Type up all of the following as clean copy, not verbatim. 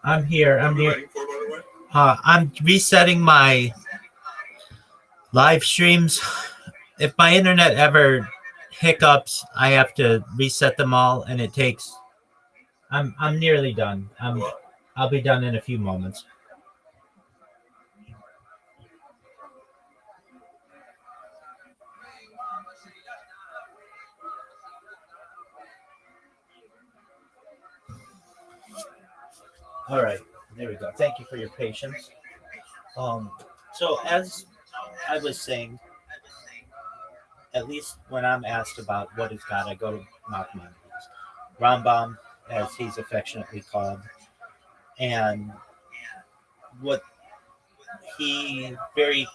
I'm here. I'm here. I'm resetting my live streams. If my internet ever hiccups, I have to reset them all, and it takes. I'm nearly done. I'll be done in a few moments. All right, there we go. Thank you for your patience. So as I was saying, at least when I'm asked about what is God, I go to Maimonides, Rambam, as he's affectionately called, and what he very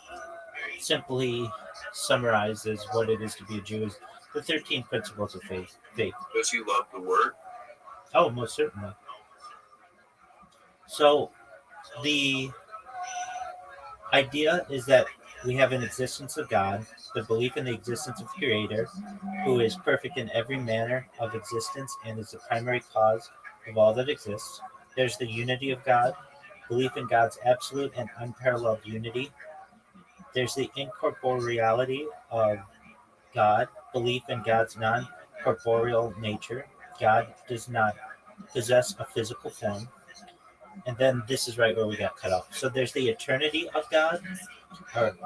simply summarizes what it is to be a Jew is the 13 principles of faith. Does he love the word? Oh, most certainly. So the idea is that we have an existence of God, the belief in the existence of Creator, who is perfect in every manner of existence and is the primary cause of all that exists. There's the unity of God, belief in God's absolute and unparalleled unity. There's the incorporeality of God, belief in God's non-corporeal nature. God does not possess a physical form. And then this is right where we got cut off. So there's the eternity of God, or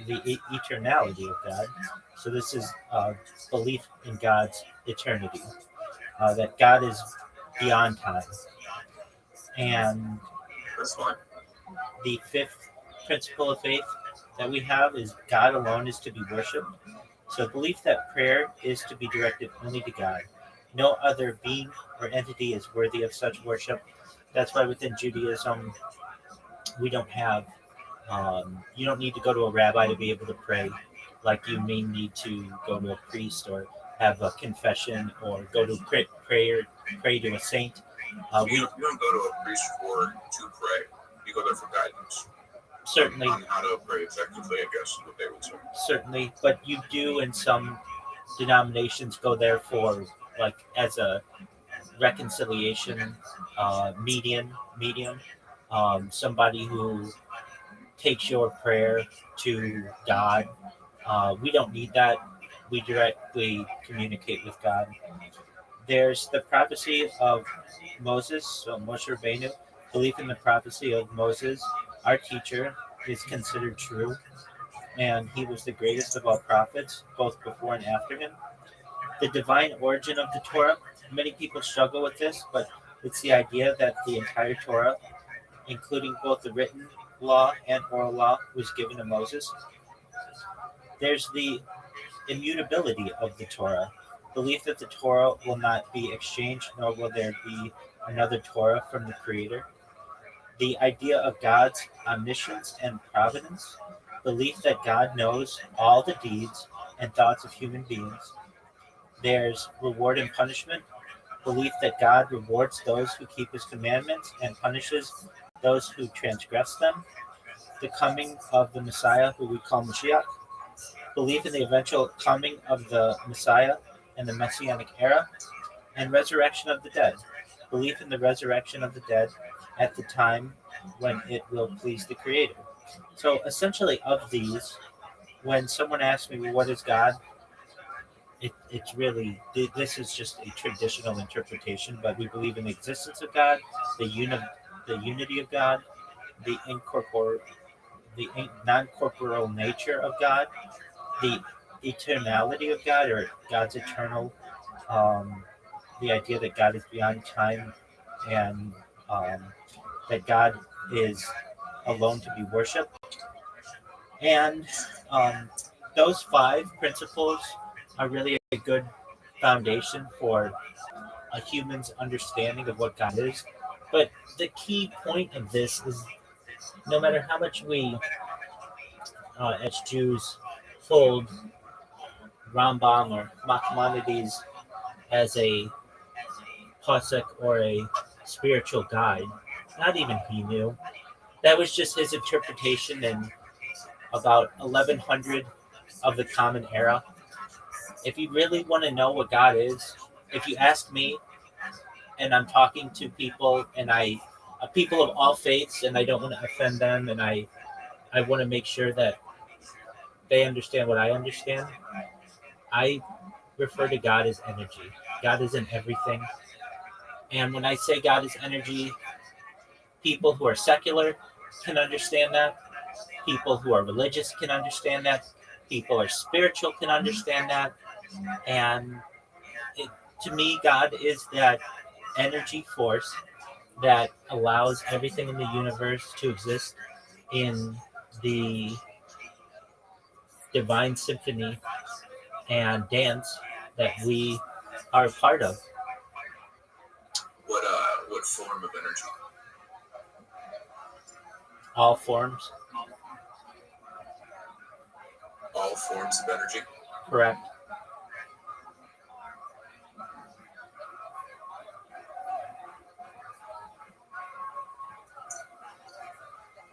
the eternality of God. So this is belief in God's eternity, that God is beyond time. And That's fine. the fifth principle of faith that we have is God alone is to be worshipped. So belief that prayer is to be directed only to God. No other being or entity is worthy of such worship. That's why within Judaism, we don't have, you don't need to go to a rabbi to be able to pray, like you may need to go to a priest or have a confession or go to pray to a saint. You don't go to a priest to pray. You go there for guidance. Certainly. On how to pray effectively, I guess, is what they would say. Certainly, but you do in some denominations go there for, like, as a reconciliation medium, somebody who takes your prayer to God. We don't need that. We directly communicate with God. There's the prophecy of Moses, so Moshe Rabbeinu. Belief in the prophecy of Moses, our teacher, is considered true, and he was the greatest of all prophets, both before and after him. The divine origin of the Torah, many people struggle with this, but it's the idea that the entire Torah, including both the written law and oral law, was given to Moses. There's the immutability of the Torah, belief that the Torah will not be exchanged, nor will there be another Torah from the Creator. The idea of God's omniscience and providence, belief that God knows all the deeds and thoughts of human beings. There's reward and punishment, belief that God rewards those who keep his commandments and punishes those who transgress them. The coming of the Messiah, who we call Mashiach, belief in the eventual coming of the Messiah and the Messianic era, and resurrection of the dead, belief in the resurrection of the dead at the time when it will please the Creator. So essentially, of these, when someone asks me, well, what is God? It's really, this is just a traditional interpretation, but we believe in the existence of God, the unity of God, the non-corporeal nature of God, the eternality of God, or God's eternal, the idea that God is beyond time, and that God is alone to be worshipped. And those five principles are really a good foundation for a human's understanding of what God is. But the key point of this is no matter how much we, as Jews, hold Rambam or Maimonides as a pasuk or a spiritual guide, not even he knew. That was just his interpretation in about 1100 of the Common Era. If you really want to know what God is, if you ask me, and I'm talking to people, and people of all faiths, and I don't want to offend them, and I want to make sure that they understand what I understand. I refer to God as energy. God is in everything. And when I say God is energy, people who are secular can understand that. People who are religious can understand that. People who are spiritual can understand that. And it, to me, God is that energy force that allows everything in the universe to exist in the divine symphony and dance that we are a part of. What form of energy? All forms, All forms of energy. correct?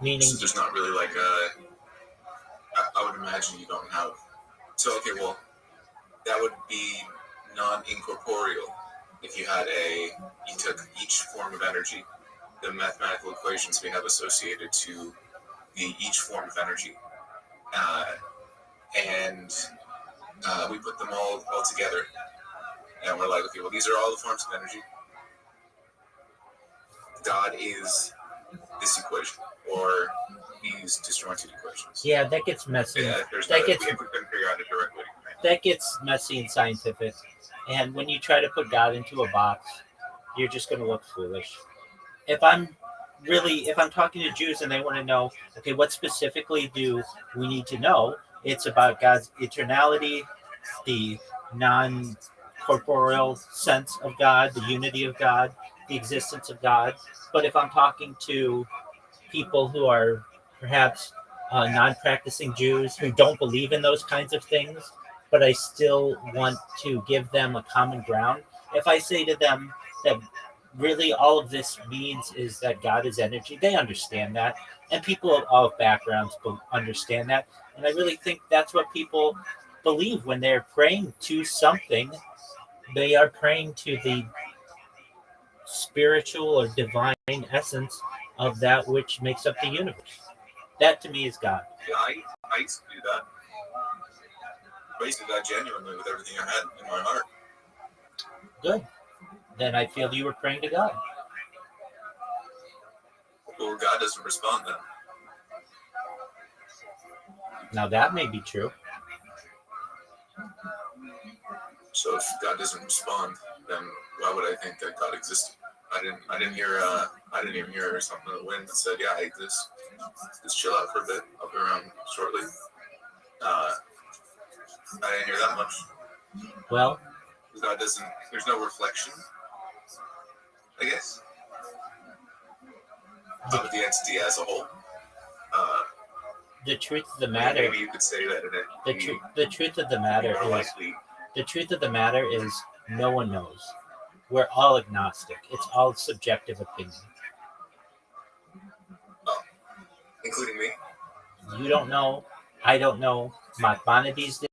Meaning, So there's not really like a. I would imagine you don't have. So okay, well, that would be non-incorporeal. If you took each form of energy, the mathematical equations we have associated to each form of energy, uh, and we put them all together, and we're like, okay, well, these are all the forms of energy. God is this equation, or these disjointed equations. yeah, that gets messy. Yeah, That gets we couldn't figure out a direct way to connect. that gets messy and scientific. And when you try to put God into a box, you're just going to look foolish. If I'm talking to Jews and they want to know, okay, what specifically do we need to know? It's about God's eternality, the non corporeal sense of God, the unity of God, the existence of God. But if I'm talking to people who are perhaps non practicing Jews who don't believe in those kinds of things, but I still want to give them a common ground, if I say to them that really all of this means is that God is energy, they understand that. And people of all backgrounds understand that. And I really think that's what people believe when they're praying to something. They are praying to the spiritual or divine essence of that which makes up the universe. That to me is God. Yeah, I used to do that. I used to do that genuinely with everything I had in my heart. Good. Then I feel you were praying to God. Well, God doesn't respond then. Now that may be true. So if God doesn't respond, then why would I think that God existed? I didn't even hear something in the wind that said, "Yeah, I exist. Just chill out for a bit. I'll be around shortly." Uh, I didn't hear that much. Well, God doesn't. There's no reflection, I guess, of the entity as a whole. The truth of the matter. Maybe you could say that the truth of the matter is likely. the truth of the matter is no one knows. We're all agnostic. It's all subjective opinion. Oh, including me. You don't know. I don't know. Maimonides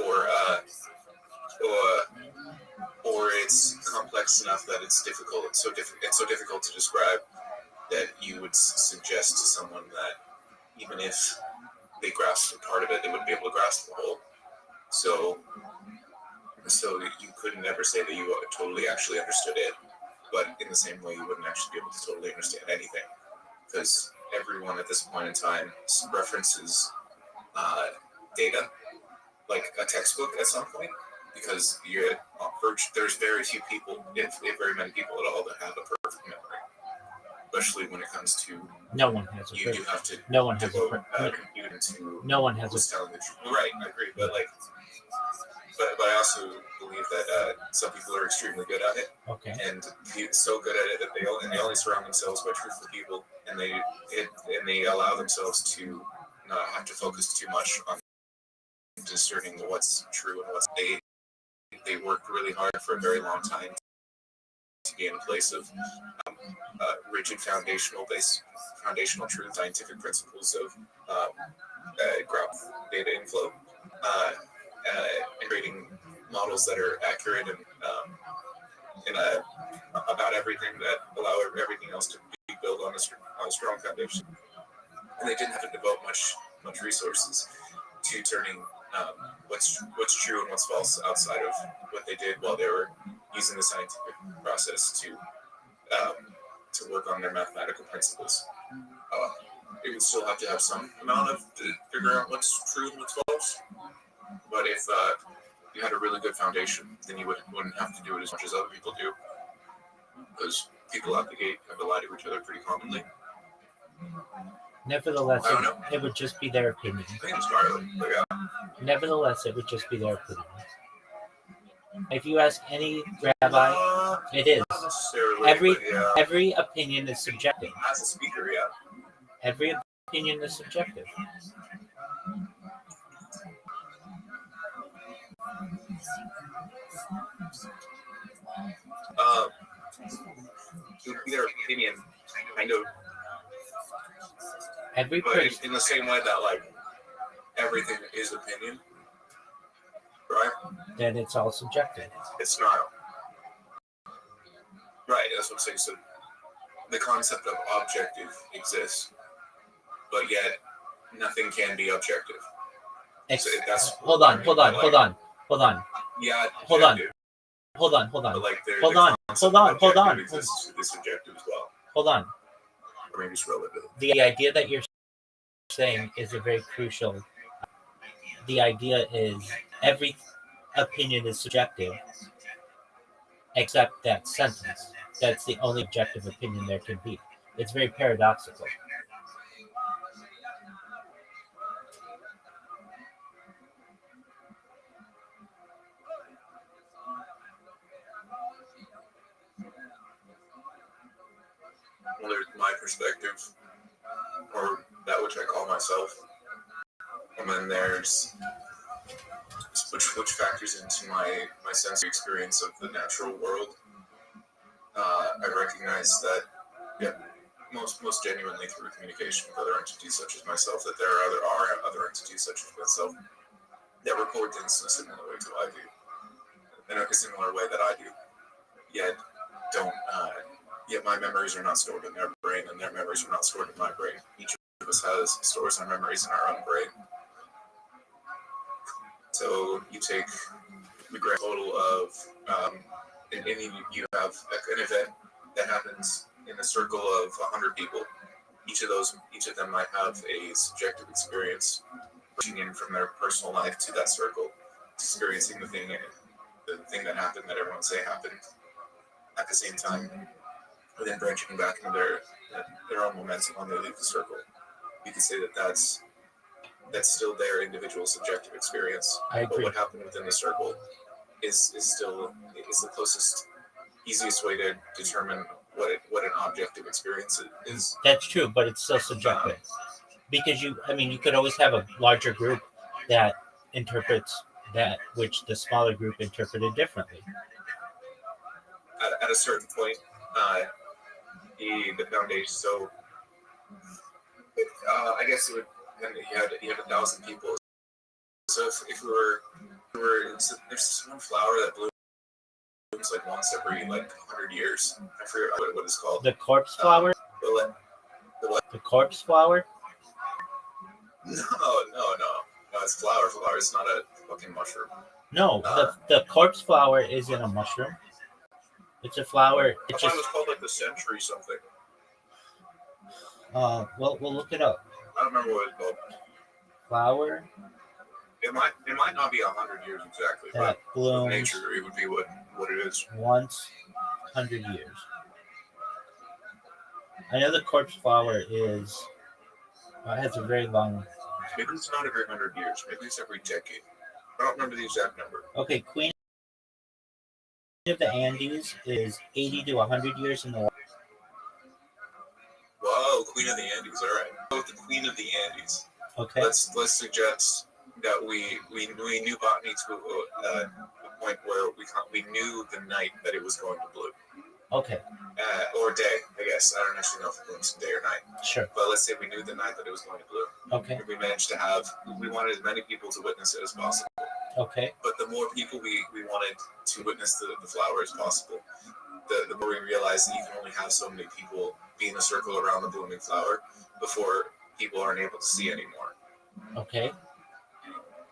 or or it's complex enough that it's difficult. It's so difficult to describe that you would suggest to someone that even if they grasped a part of it, they wouldn't be able to grasp the whole. So you couldn't ever say that you totally actually understood it, but in the same way, you wouldn't actually be able to totally understand anything, because everyone at this point in time references data, like a textbook at some point, because there's very few people, if very many people at all, that have a perfect memory, especially when it comes to No one has a you do have to no one has devote a computer to no one has who's a telling the truth. Right, I agree, but I also believe that some people are extremely good at it, okay. and so good at it that they only surround themselves by truthful people, and they allow themselves to not have to focus too much on discerning what's true and what's they work really hard for a very long time to be in a place of rigid foundational truth, scientific principles of graph data inflow, and creating models that are accurate and about everything that allow everything else to be built on a strong foundation. And they didn't have to devote much resources to turning what's true and what's false outside of what they did while they were using the scientific process to work on their mathematical principles. It would still have to have some amount of to figure out what's true and what's false. But if you had a really good foundation, then you wouldn't have to do it as much as other people do, because people out the gate have to lie to each other pretty commonly. Nevertheless, it would just be their opinion. I think it's Scarlet, but yeah. Nevertheless, it would just be their opinion. If you ask any rabbi, it is. Not necessarily, Every opinion is subjective. As a speaker, yeah. Every opinion is subjective. Their opinion, kind of. Every but person, in the same way that everything is opinion, right? Then it's all subjective. It's not. Right, that's what I'm saying. So the concept of objective exists, but yet nothing can be objective. So Hold on. Yeah, objective. Hold on. Hold on. But exists is subjective as well. Hold on. Or maybe it's relative. The idea that you're saying is a very crucial. The idea is every opinion is subjective, except that sentence. That's the only objective opinion there can be. It's very paradoxical. Well, there's my perspective, or that which I call myself, and then there's which factors into my sensory experience of the natural world. I recognize that, yeah, most genuinely through communication with other entities such as myself, that there are other entities such as myself that record things in a similar way to I do, in a similar way that I do, yet don't. Yet my memories are not stored in their brain, and their memories are not stored in my brain. Each of us stores our memories in our own brain. So you take the grand total of, and you have an event that happens in a circle of 100 people. Each of them might have a subjective experience, pushing in from their personal life to that circle, experiencing the thing that happened that everyone say happened at the same time, and then branching back into their own momentum when they leave the circle. You could say that that's still their individual subjective experience. I agree. But what happened within the circle is the closest, easiest way to determine what an objective experience is. That's true, but it's still subjective. Because you could always have a larger group that interprets that which the smaller group interpreted differently. At a certain point, the foundation. So I guess it would. You had 1,000 people. So if we were There's this one flower that blooms like once every like 100 years. I forget what it's called. The corpse flower. The what? The corpse flower. No. It's flower. Flower. It's not a fucking mushroom. No, the corpse flower isn't a mushroom. It's a flower. I thought it was called like the century something. Well, we'll look it up. I don't remember what it's called. Flower. It might not be 100 years exactly, that but blooms nature it would be what it is. Once 100 years. I know the corpse flower has a very long. Maybe it's not every 100 years. Maybe it's every decade. I don't remember the exact number. Okay, Queen of the Andes is 80 to 100 years in the water. Whoa, Queen of the Andes. All right. Go with the Queen of the Andes. Okay. Let's suggest that we knew botany to a point where we knew the night that it was going to bloom. Okay. Or day, I guess. I don't actually know if it blooms day or night. Sure. But let's say we knew the night that it was going to bloom. Okay. We managed to we wanted as many people to witness it as possible. Okay. But the more people we wanted to witness the flower as possible, the more we realized that you can only have so many people be in a circle around the blooming flower before people aren't able to see anymore. Okay.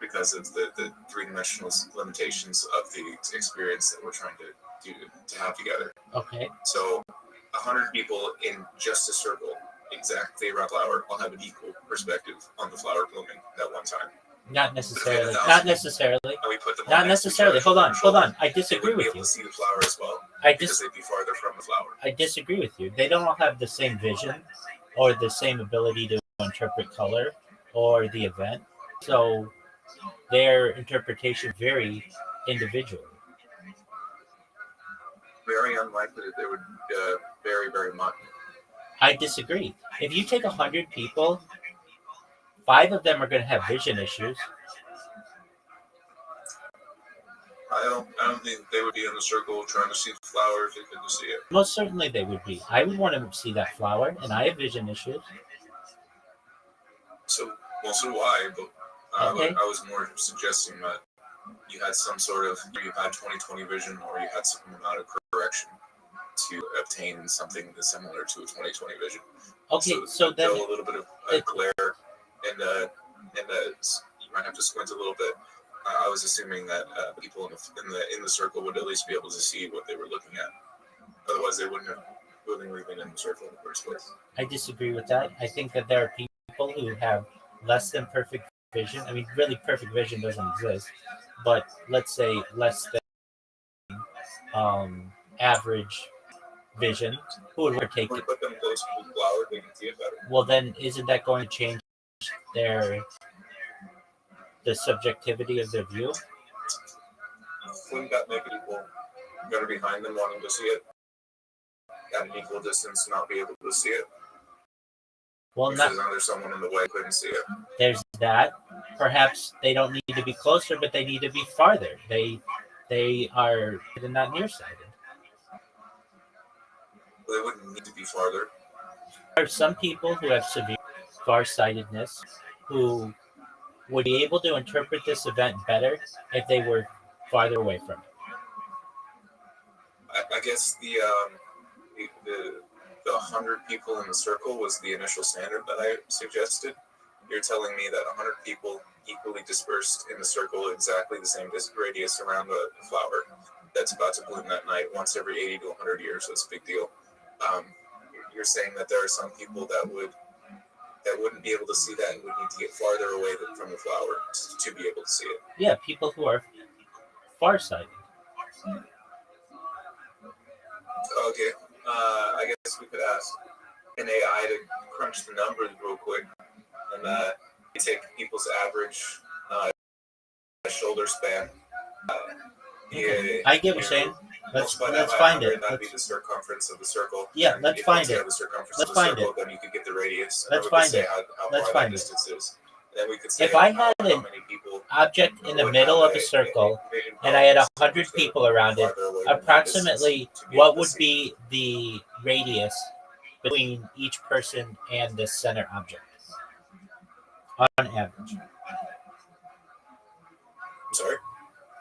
Because of the three-dimensional limitations of the experience that we're trying to have together. Okay. So 100 people in just a circle, exactly around the flower, all have an equal perspective on the flower blooming at one time. Not necessarily. Not necessarily. And we put them Not necessarily. Hold on. I disagree with you. They would be able to see the flower as well. Because they'd be farther from the flower. I disagree with you. They don't all have the same vision or the same ability to interpret color or the event. So their interpretation vary individually. Very unlikely that they would vary very much. I disagree. If you take 100 people, 5 of them are going to have vision issues. I don't think they would be in the circle trying to see the flower if they couldn't see it. Most certainly they would be. I would want to see that flower, and I have vision issues. So do I, but Okay. I was more suggesting that you had some sort of, you had 20/20 vision, or you had some amount of correction to obtain something that's similar to a 20/20 vision. Okay, so then a little bit of glare, and you might have to squint a little bit. I was assuming that people in the circle would at least be able to see what they were looking at. Otherwise, they wouldn't have willingly been in the circle in the first place. I disagree with that. I think that there are people who have less than perfect vision. I mean, really, perfect vision doesn't exist. But let's say less than average vision, who would take it? Put them close to the flower, they can see it better. Well, then isn't that going to change the subjectivity of their view? Wouldn't that make people that are behind them wanting to see it at an equal distance not be able to see it? Well, because there's someone in the way who couldn't see it. There's that. Perhaps they don't need to be closer, but they need to be farther. They are not nearsighted. Well, they wouldn't need to be farther. There are some people who have severe farsightedness who would be able to interpret this event better if they were farther away from it. I guess the 100 people in the circle was the initial standard that I suggested. You're telling me that 100 people equally dispersed in the circle, exactly the same radius around the flower that's about to bloom that night, once every 80 to 100 years. That's a big deal. You're saying that there are some people that wouldn't be able to see that and would need to get farther away from the flower to be able to see it. Yeah, people who are farsighted. Okay. I guess we could ask an AI to crunch the numbers real quick and take people's average shoulder span. Okay. I get what you're saying. Let's find it. That'd be the circumference of the circle. Yeah, let's find it. Let's find it. Then you could get the radius. Let's find it. Let's find it. Then we could say if I had an object in the middle of a circle and I had 100 people around it, approximately what would be the radius between each person and the center object on average? I'm sorry?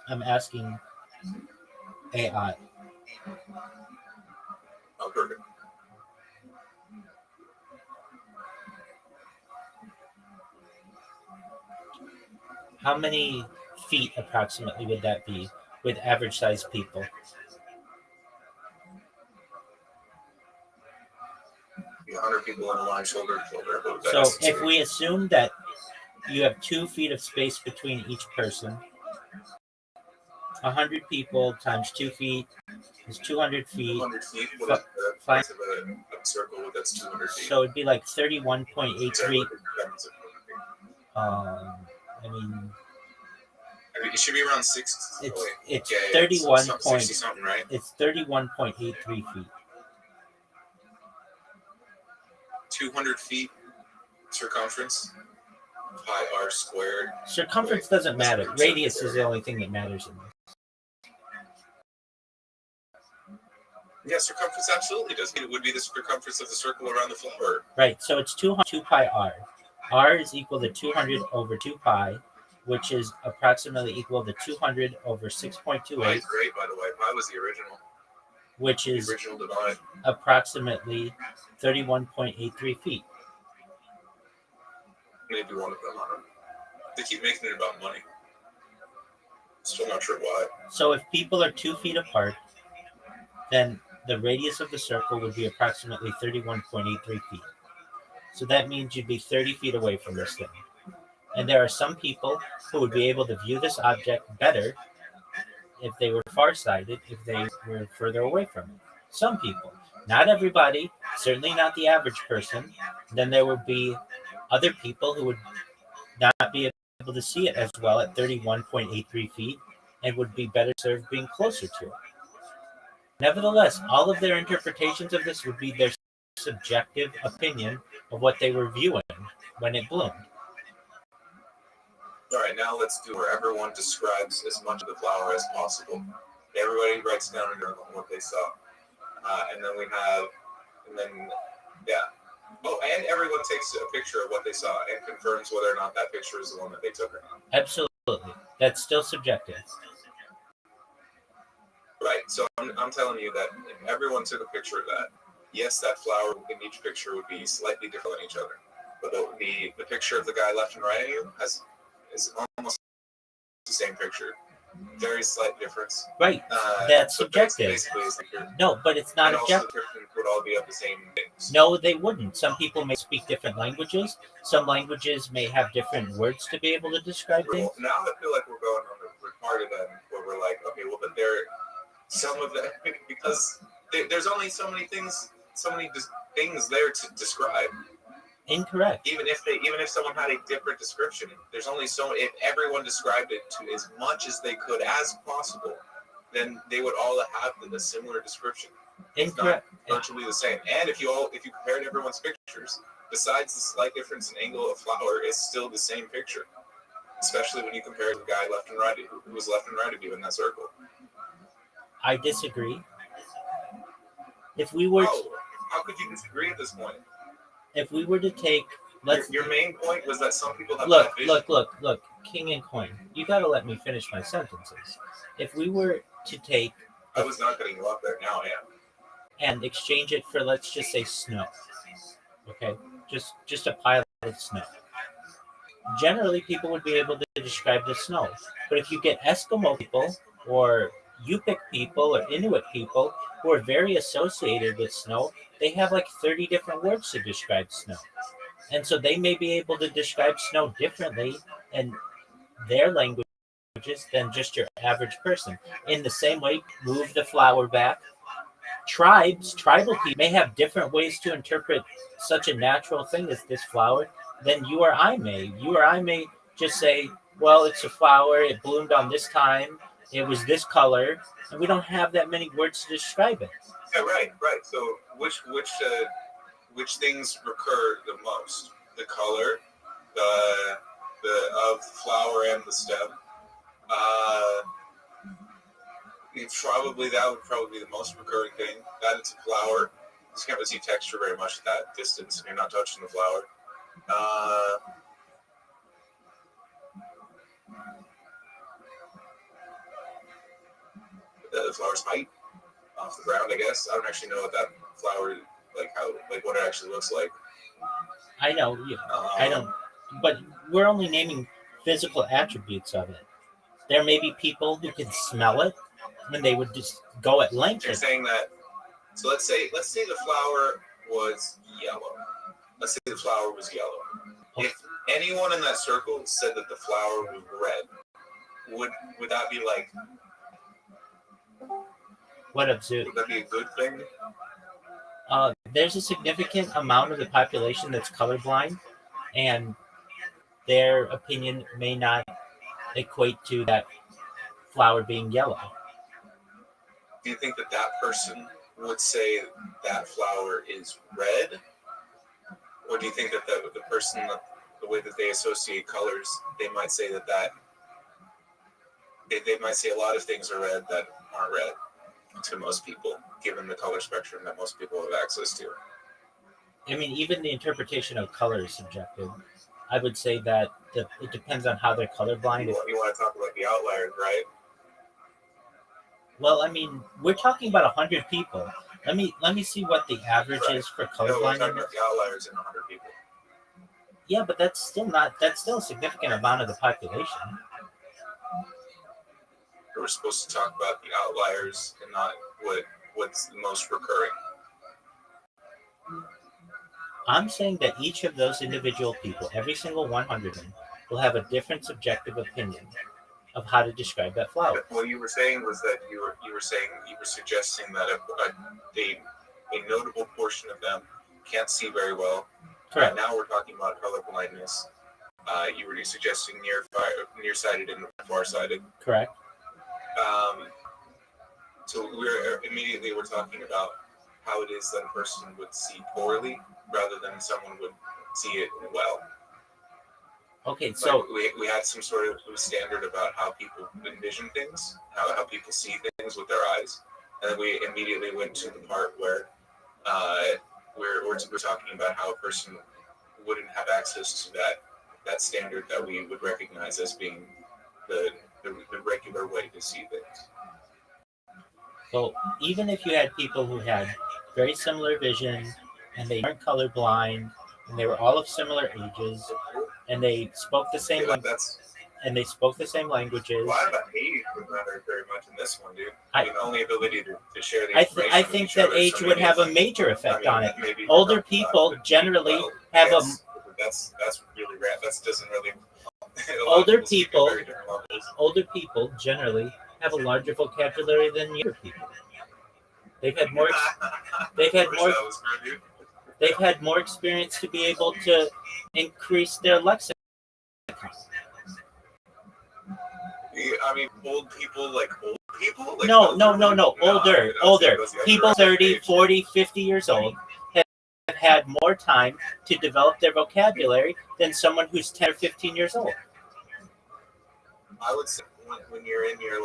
I'm asking AI. Oh, perfect. How many feet approximately would that be with average sized people? 100 people in a line, shoulder to shoulder. What would that So if necessitate? we assume that you have 2 feet of space between each person, 100 people times 2 feet is 200 feet. 200 feet. What Fi- is the fi- length of a circle that's 200 feet? So it'd be like Sorry, 31.83. what is the dimensions of 200 feet? I mean, I mean, it should be around 6. it's Oh, wait. it's Yeah, yeah. 31 So point 60 something, right? it's 31.83 feet. 200 feet circumference. Pi r squared. Circumference Wait, doesn't matter. Radius is the only thing that matters in this. Yeah, circumference absolutely does. It would be the circumference of the circle around the flower. Right. So it's 2 pi r. R is equal to 200 over 2 pi, which is approximately equal to 200 over Pi 6.28, is great, by the way. Pi was the original. which The is original divide. approximately 31.83 feet. Maybe one of them. I don't know. They keep making it about money. Still not sure why. So if people are 2 feet apart, then the radius of the circle would be approximately 31.83 feet. So that means you'd be 30 feet away from this thing. And there are some people who would be able to view this object better if they were farsighted, if they were further away from it. Some people. Not everybody, certainly not the average person. Then there would be other people who would not be able to see it as well at 31.83 feet and would be better served being closer to it. Nevertheless, all of their interpretations of this would be their subjective opinion of what they were viewing when it bloomed. All right, now let's do where everyone describes as much of the flower as possible. Everybody writes down in journal what they saw. And then we have, and then, yeah. Oh, and everyone takes a picture of what they saw and confirms whether or not that picture is the one that they took or not. Absolutely. That's still subjective. Right, so I'm telling you that if everyone took a picture of that, yes, that flower in each picture would be slightly different than each other. But the picture of the guy left and right of you is almost the same picture. Very slight difference. Right. That's but subjective. basically, it's the picture. No, but it's not And also the objective. descriptions would all be of the same things. No, they wouldn't. Some people may speak different languages. Some languages may have different words to be able to describe things. Well, now I feel like we're going on the retarded end where we're like, okay, well, but there, some of the because there's only so many things, things there to describe. Incorrect. Even if someone had a different description, there's only so. If everyone described it to as much as they could as possible, then they would all have a similar description. Incorrect. It's not virtually the same. And if you compared everyone's pictures, besides the slight difference in angle of flower, it's still the same picture. Especially when you compare the guy left and right, who was left and right of you in that circle. I disagree. If we were, how could you disagree at this point? If we were to take, your main point was that some people have look, king and queen. You got to let me finish my sentences. If we were to take, I was not cutting you off there. Now I am. And exchange it for, let's just say, snow. Okay, just a pile of snow. Generally, people would be able to describe the snow. But if you get Eskimo people or Yupik people or Inuit people who are very associated with snow, they have like 30 different words to describe snow. And so they may be able to describe snow differently in their languages than just your average person. In the same way, move the flower back. Tribal people may have different ways to interpret such a natural thing as this flower than you or I may. You or I may just say, well, it's a flower, it bloomed on this time, it was this color, and we don't have that many words to describe it. Yeah, right. So which things recur the most? The color, the of flower and the stem. That would probably be the most recurring thing. That it's a flower. You can't really see texture very much at that distance, and you're not touching the flower. the flower's height off the ground, I guess. I don't actually know what that flower, what it actually looks like. I know, I don't, but we're only naming physical attributes of it. There may be people who can smell it, and they would just go at length. You're saying that. So let's say the flower was yellow. Let's say the flower was yellow. If anyone in that circle said that the flower was red, would that be like? What absurd? Would that be a good thing? There's a significant amount of the population that's colorblind, and their opinion may not equate to that flower being yellow. Do you think that person would say that flower is red? Or do you think that the person, the way that they associate colors, they might say that they might say a lot of things are red that aren't red to most people, given the color spectrum that most people have access to? I mean, even the interpretation of color is subjective. I would say that it depends on how they're colorblind. You want to talk about the outliers, right? Well, I mean, we're talking about 100 people. Let me see what the average is for colorblindness. No, we're talking about the outliers in 100 people. Yeah, but that's still a significant amount of the population. We're supposed to talk about the outliers and not what's the most recurring. I'm saying that each of those individual people, every single 100 of them, will have a different subjective opinion of how to describe that flower. What you were saying was that you were suggesting that a notable portion of them can't see very well. Correct. Now we're talking about color blindness. You were suggesting nearsighted and farsighted. Correct. So we're talking about how it is that a person would see poorly rather than someone would see it well. Okay, so we had some sort of standard about how people envision things, how people see things with their eyes, and then we immediately went to the part where we're talking about how a person wouldn't have access to that standard that we would recognize as being the regular way to see things. Well, even if you had people who had very similar vision and they weren't colorblind and they were all of similar ages and they spoke the same languages. Well, I don't think age would matter very much in this one, dude. I mean, the only ability to share the information. I think that age would have a major effect on it. Older people generally have a. That's really rad. That doesn't really. Older people generally have a larger vocabulary than younger people. They've had more. They've had more experience to be able to increase their lexicon. I mean, old people. Like, no. Older. People 30, 40, 50 years old have had more time to develop their vocabulary than someone who's 10 or 15 years old. I would say when you're in your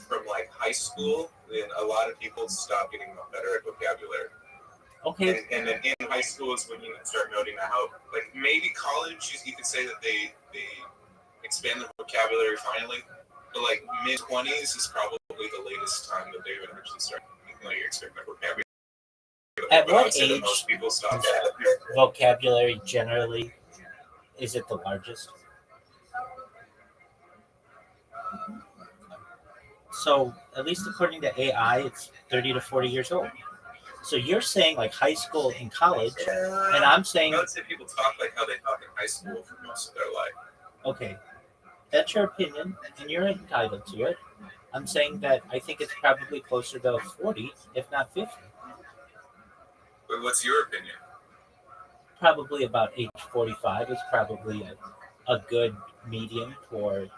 from high school, then a lot of people stop getting better at vocabulary. Okay. And then in high school is when you start noting how, maybe college, you could say that they expand the vocabulary finally, but mid-20s is probably the latest time that they would actually start expanding their vocabulary. At what age most people stop vocabulary generally is it the largest? So, at least according to AI, it's 30 to 40 years old. So you're saying high school and college, and I'm saying... I would say people talk like how they talk in high school for most of their life. Okay, that's your opinion, and you're entitled to it. I'm saying that I think it's probably closer to 40, if not 50. But what's your opinion? Probably about age 45 is probably a good median for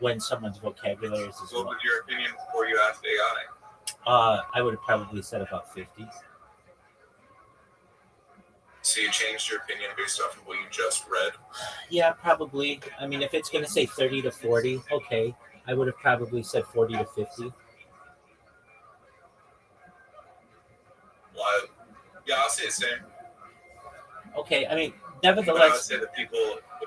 when someone's vocabulary is as well. What was your opinion before you asked AI? I would have probably said about 50. So you changed your opinion based off of what you just read? Yeah, probably. I mean, if it's going to say 30 to 40, okay, I would have probably said 40 to 50. Well, I'll say the same. Okay, I mean, But I would nevertheless, say that the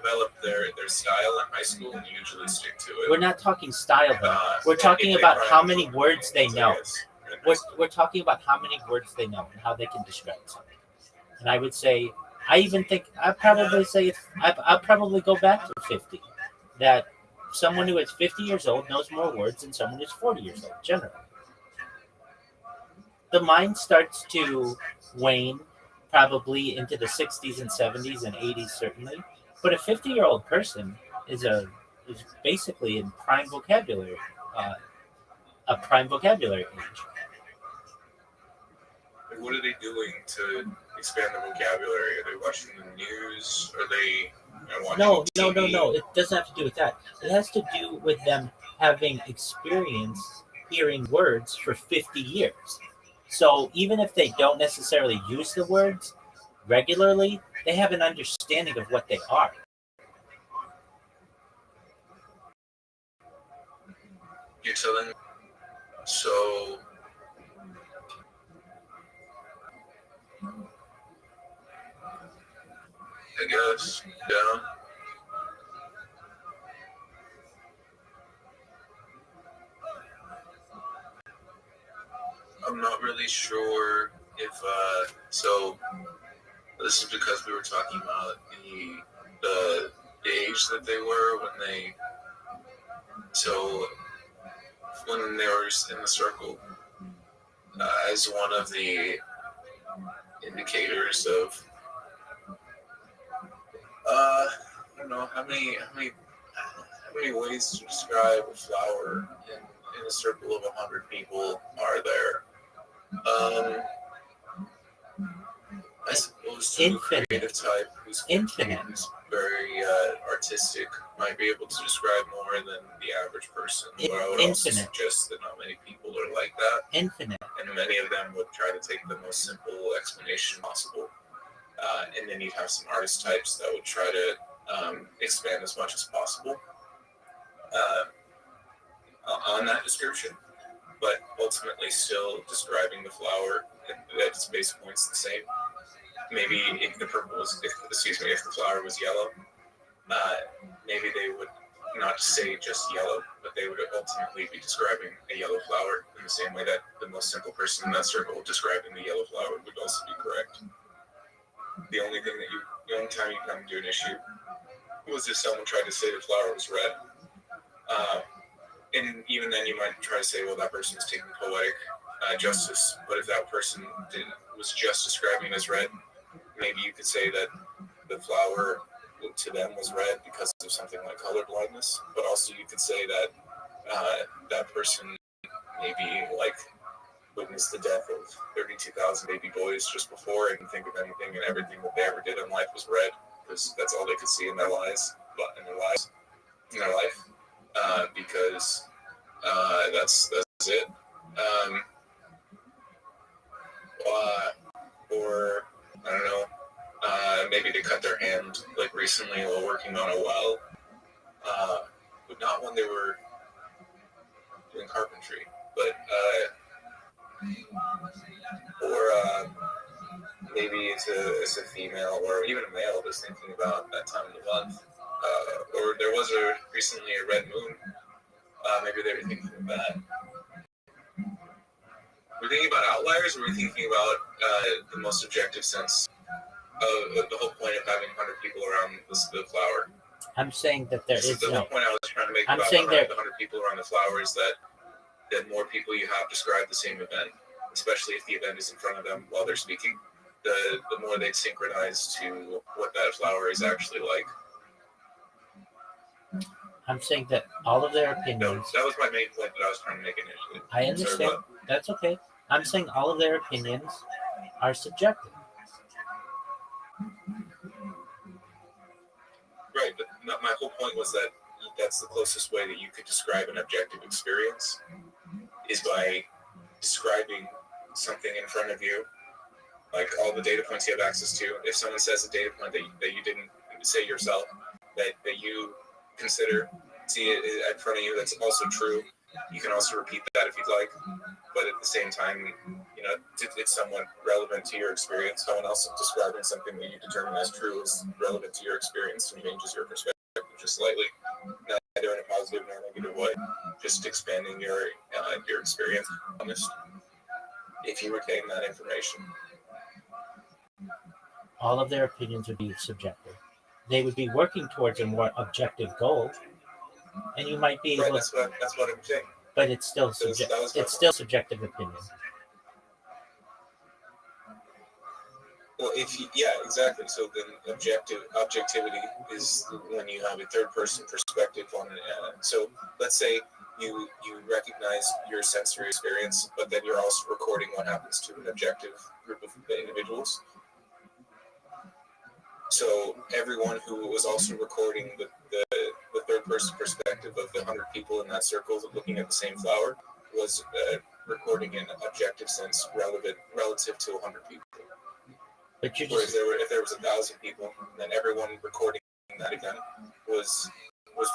develop their style in high school and usually stick to it. We're not talking style though. We're talking about how many words they know. We're talking about how many words they know and how they can describe something. And I would say, I'd probably go back to 50. That someone who is 50 years old knows more words than someone who's 40 years old, generally. The mind starts to wane probably into the 60s and 70s and 80s, certainly. But a 50-year-old person is basically in prime vocabulary, a prime vocabulary age. What are they doing to expand the vocabulary? Are they watching the news? Are they watching TV? No. It doesn't have to do with that. It has to do with them having experience hearing words for 50 years. So even if they don't necessarily use the words regularly, they have an understanding of what they are. You're telling so. I guess, yeah. I'm not really sure if so. This is because we were talking about the age that they were when they were in the circle, as one of the indicators of I don't know how many ways to describe a flower in a circle of 100 people are there. I suppose to a creative type who's very artistic might be able to describe more than the average person. But I would also suggest that not many people are like that. Infinite. And many of them would try to take the most simple explanation possible. And then you'd have some artist types that would try to expand as much as possible on that description, but ultimately still describing the flower at its base points the same. Maybe if the flower was yellow, maybe they would not say just yellow, but they would ultimately be describing a yellow flower in the same way that the most simple person in that circle describing the yellow flower would also be correct. The only time you come to an issue was if someone tried to say the flower was red. And even then you might try to say, well, that person is taking poetic justice. But if that person was just describing it as red, maybe you could say that the flower to them was red because of something like color blindness. But also you could say that that person maybe witnessed the death of 32,000 baby boys just before and think of anything and everything that they ever did in life was red because that's all they could see in their life, because that's it. Or I don't know. Maybe they cut their hand recently while working on a well, but not when they were doing carpentry. But or maybe it's a female or even a male just thinking about that time of the month. Or there was recently a red moon. Maybe they were thinking of that. We're thinking about outliers, or we're thinking about the most objective sense of the whole point of having 100 people around the flower. I'm saying that there is the whole point I was trying to make I'm about saying the 100 people around the flower is that more people you have describe the same event, especially if the event is in front of them while they're speaking, the more they'd synchronize to what that flower is actually like. I'm saying that all of their opinions. No, that was my main point that I was trying to make initially. I understand. That's okay. I'm saying all of their opinions are subjective. Right, but my whole point was that that's the closest way that you could describe an objective experience is by describing something in front of you, like all the data points you have access to. If someone says a data point that you didn't say yourself, that you see it in front of you, that's also true. You can also repeat that if you'd like, but at the same time, it's somewhat relevant to your experience. Someone else describing something that you determine as true is relevant to your experience and changes your perspective just slightly, neither in a positive nor negative way, just expanding your experience. If you retain that information, all of their opinions would be subjective. They would be working towards a more objective goal, and you might be able. Right, that's what I'm saying. But it's still it's still subjective opinion. Well, exactly. So then objectivity is when you have a third person perspective on it. So let's say you recognize your sensory experience, but then you're also recording what happens to an objective group of individuals. So everyone who was also recording the third person perspective of the 100 people in that circle looking at the same flower was recording in objective sense relative to 100 people. But Whereas if there was 1,000 people, then everyone recording that event was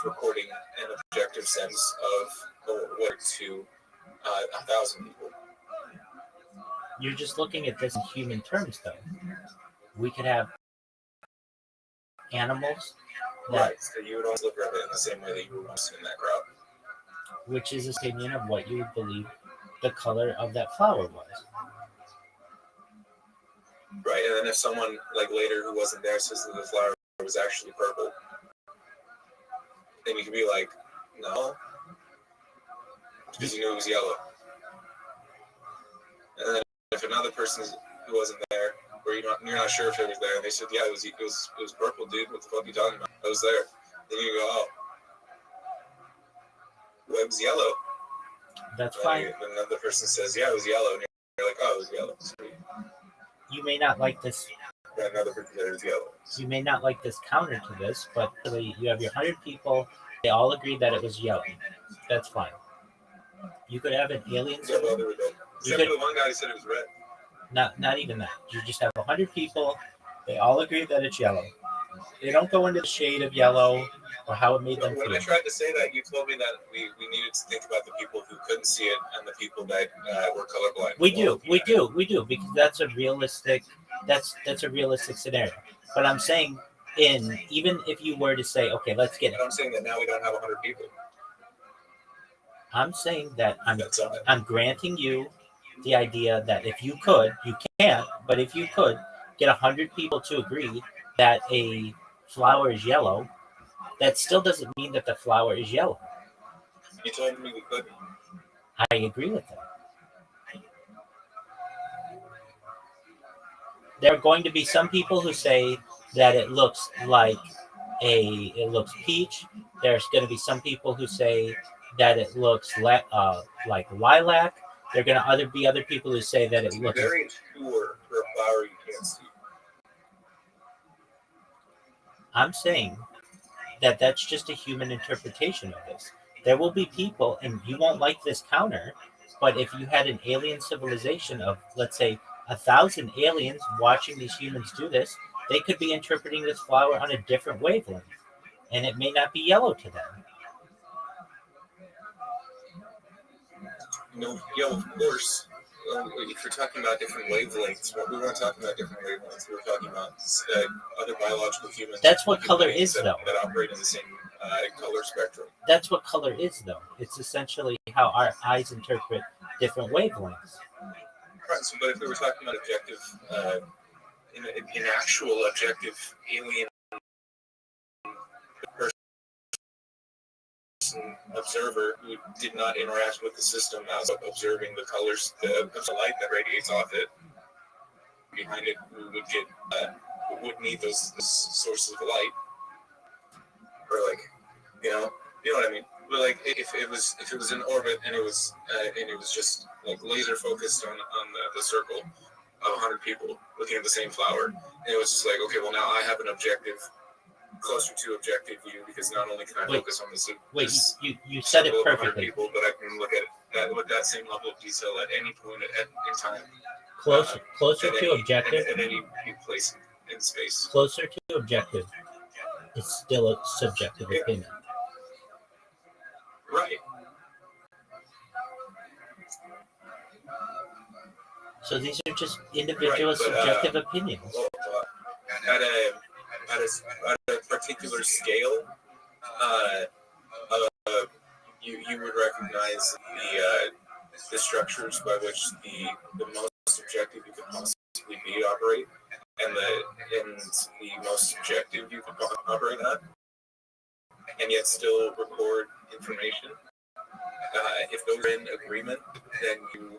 recording an objective sense of what to 1,000 people. You're just looking at this in human terms, though. We could have animals right. So you would also look at it in the same way that you would want to in that crowd. Which is the opinion of what you would believe the color of that flower was. Right, and then if someone like later who wasn't there says that the flower was actually purple, then you could be like, no, because you knew it was yellow. And then if another person who wasn't there, or you're not sure if it was there, and they said, yeah, it was purple, dude. What the fuck are you talking about? I was there. Then you go, oh, well, it was yellow. That's fine. Then another person says, yeah, it was yellow, and you're like, oh, it was yellow. Sweet. You may not like this. Another person said it was yellow. You may not like this counter to this, but you have your 100 people. They all agree that it was yellow. That's fine. You could have an alien. Yeah, well, there we go. Except for the one guy who said it was red. Not even that. You just have 100 people. They all agree that it's yellow. They don't go into the shade of yellow or how it made them feel. When I tried to say that, you told me that we needed to think about the people who couldn't see it and the people that were colorblind. We do, because that's a realistic scenario. But I'm saying, even if you were to say, okay, let's get it. And I'm saying that now we don't have 100 people. I'm saying that I'm granting you the idea that if you could, you can't, but if you could get 100 people to agree that a flower is yellow, that still doesn't mean that the flower is yellow. You told me we couldn't. I agree with that. There are going to be some people who say that it looks peach. There's going to be some people who say that it looks like lilac. There are going to be other people who say that it looks very obscure for a flower you can't see. I'm saying that that's just a human interpretation of this. There will be people, and you won't like this counter, but if you had an alien civilization of, let's say, 1,000 aliens watching these humans do this, they could be interpreting this flower on a different wavelength, and it may not be yellow to them. Of course. If you're talking about different wavelengths, we weren't talking about different wavelengths. We were talking about other biological humans. That's what color is, though. That operate in the same color spectrum. That's what color is, though. It's essentially how our eyes interpret different wavelengths. Right. So, but if we were talking about objective, in actual objective alien observer who did not interact with the system as observing the colors, the light that radiates off it behind it, would need those sources of light, or you know what I mean. But like if it was in orbit and it was just like laser focused on the circle of 100 people looking at the same flower, and it was just like, okay, well now I have an objective. Closer to objective view, because not only can I focus on this. You said it perfectly. People, but I can look at it with that same level of detail at any point in time. Closer to objective. At any place in space. Closer to objective. It's still a subjective opinion. Right. So these are just individual Right, but, subjective opinions. well, at a particular scale, uh, you would recognize the structures by which the most subjective you could possibly be operate, and the most subjective you could operate at, and yet still record information. If those are in agreement, then you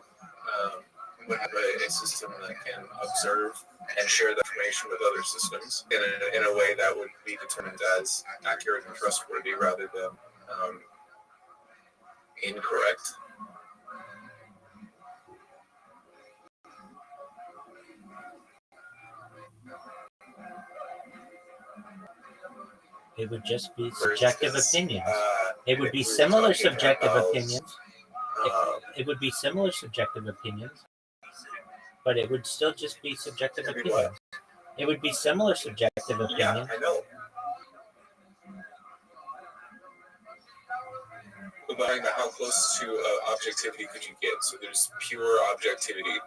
would have a system that can observe and share the information with other systems in a way that would be determined as accurate and trustworthy rather than incorrect. It would just be subjective opinions. It would be we're similar talking subjective about, opinions. It would be similar subjective opinions, but it would still just be subjective It'd be opinions. It would be similar subjective Yeah, opinions. I know. But how close to objectivity could you get? So there's pure objectivity,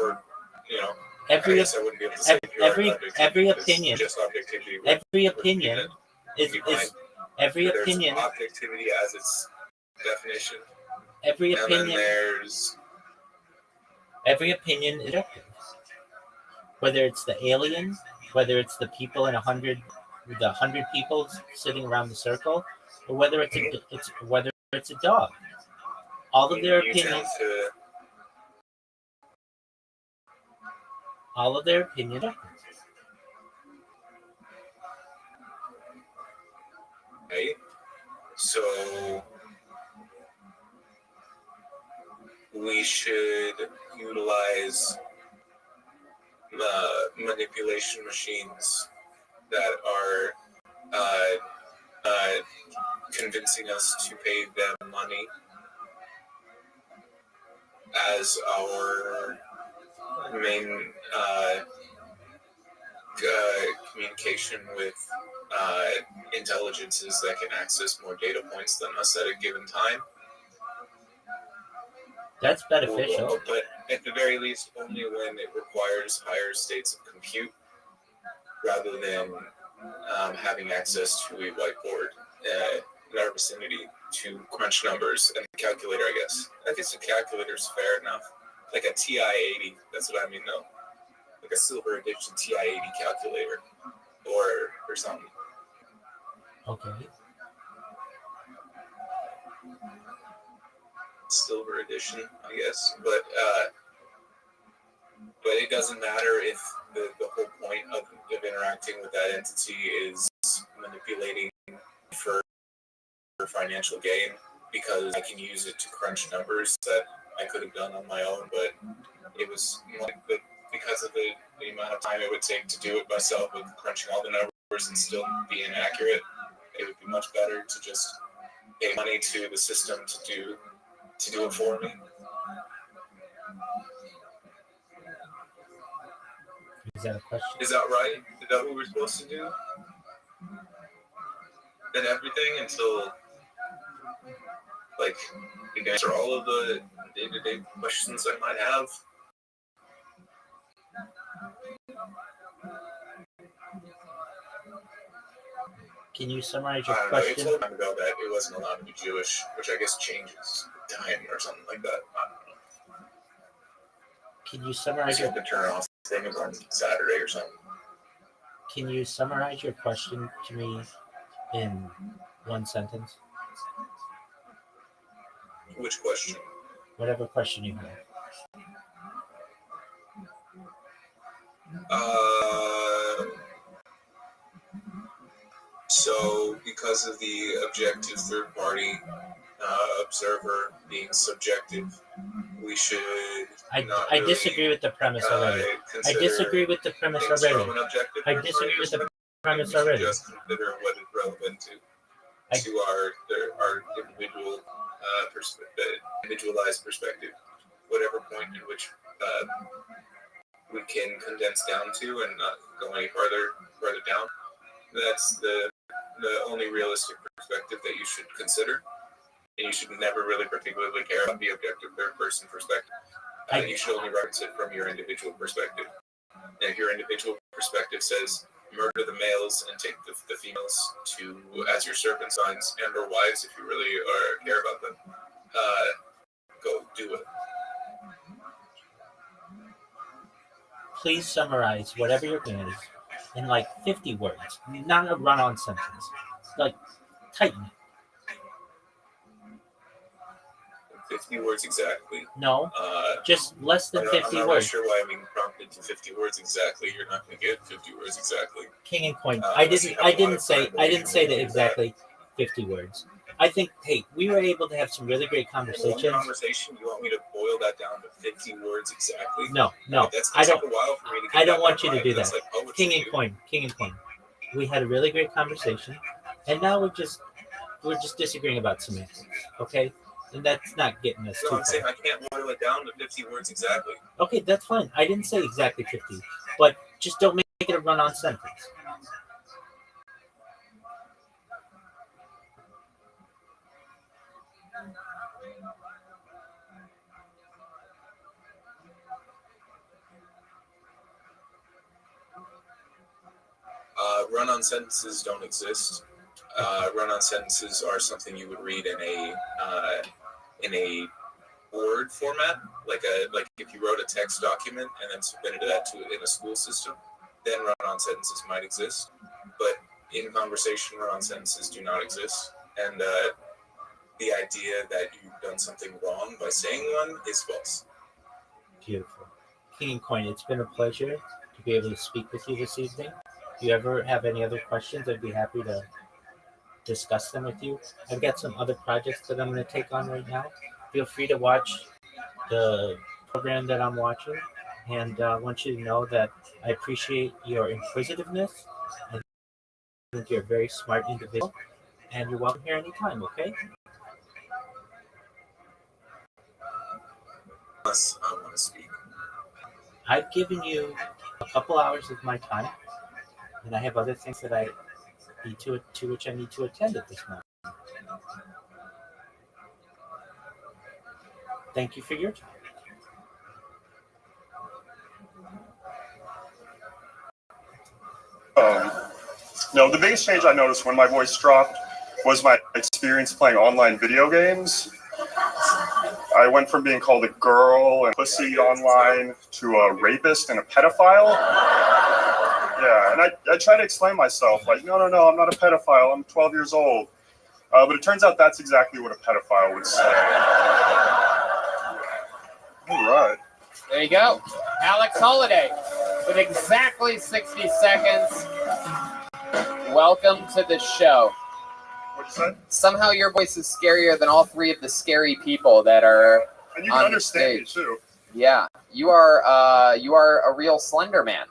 or you know, I Every guess I wouldn't be able to say pure objectivity every because opinion just objectivity every would be opinion is defined. every There's opinion objectivity as its definition, every and then opinion there's every opinion is objective. Whether it's the alien, whether it's the people in the 100 people sitting around the circle, or whether it's a dog. All of their you tend opinions, to all of their opinions. right. So we should utilize manipulation machines that are convincing us to pay them money as our main communication with intelligences that can access more data points than us at a given time. That's beneficial. But at the very least, only when it requires higher states of compute rather than having access to a whiteboard in our vicinity to crunch numbers and a calculator, I guess. I guess a calculator is fair enough. Like a TI-80, that's what I mean, though. Like a Silver Edition TI-80 calculator or something. Okay. Silver Edition, I guess. But it doesn't matter if the whole point of interacting with that entity is manipulating for financial gain, because I can use it to crunch numbers that I could have done on my own, but it was because of the amount of time it would take to do it myself with crunching all the numbers and still be inaccurate. It would be much better to just pay money to the system to do it for me. Is that a question? Is that right? Is that what we're supposed to do? And everything until, like, you can answer all of the day-to-day questions I might have. Can you summarize your I don't know. question? It told time ago that it wasn't allowed to be Jewish, which I guess changes with time or something like that. I don't know. Can you summarize You have to turn off things on Saturday or something. Can you summarize your question to me in one sentence? Which question? Whatever question you have. So, because of the objective third-party observer being subjective, we should. I disagree with the premise already. I disagree with the premise already. I disagree with the premise already. Just consider what is relevant to our individual individualized perspective, whatever point in which we can condense down to and not go any further down. That's the only realistic perspective that you should consider, and you should never really particularly care about the objective third person perspective. You should only reference it from your individual perspective. And if your individual perspective says murder the males and take the females to as your servant signs and or wives if you really care about them, go do it. Please summarize whatever your plan is in like 50 words, not a run-on sentence. Like, tighten it. 50 words exactly. No, just less than 50 I'm not words. really sure why I'm being prompted to 50 words exactly. You're not going to get 50 words exactly. King and coin. I didn't say that exactly 50 words. I think, hey, we were able to have some really great conversations. One conversation, you want me to boil that down to 50 words exactly? No. That's I don't. a while for me to get I don't that want you to right. do That's that. like King and coin. We had a really great conversation, and now we're just disagreeing about semantics. Okay, and that's not getting us No, too I'm saying far. I can't boil it down to 50 words exactly. Okay, that's fine. I didn't say exactly 50, but just don't make it a run-on sentence. Run-on sentences don't exist. Run-on sentences are something you would read in a Word format, like if you wrote a text document and then submitted that in a school system, then run-on sentences might exist. But in conversation, run-on sentences do not exist. And the idea that you've done something wrong by saying one is false. Beautiful. King and coin, it's been a pleasure to be able to speak with you this evening. If you ever have any other questions, I'd be happy to discuss them with you. I've got some other projects that I'm going to take on right now. Feel free to watch the program that I'm watching, and I want you to know that I appreciate your inquisitiveness. I think you're a very smart individual, and you're welcome here anytime, okay? Unless I want to speak. I've given you a couple hours of my time, and I have other things that I need to which I need to attend at this moment. Thank you for your time. No, the biggest change I noticed when my voice dropped was my experience playing online video games. I went from being called a girl and pussy online to a rapist and a pedophile. Yeah, and I try to explain myself, like, no, I'm not a pedophile, I'm 12 years old. But it turns out that's exactly what a pedophile would say. All right. There you go. Alex Holiday with exactly 60 seconds. Welcome to the show. What'd you say? Somehow your voice is scarier than all three of the scary people that are And you can on understand the stage. me, too. Yeah, you are a real slender man.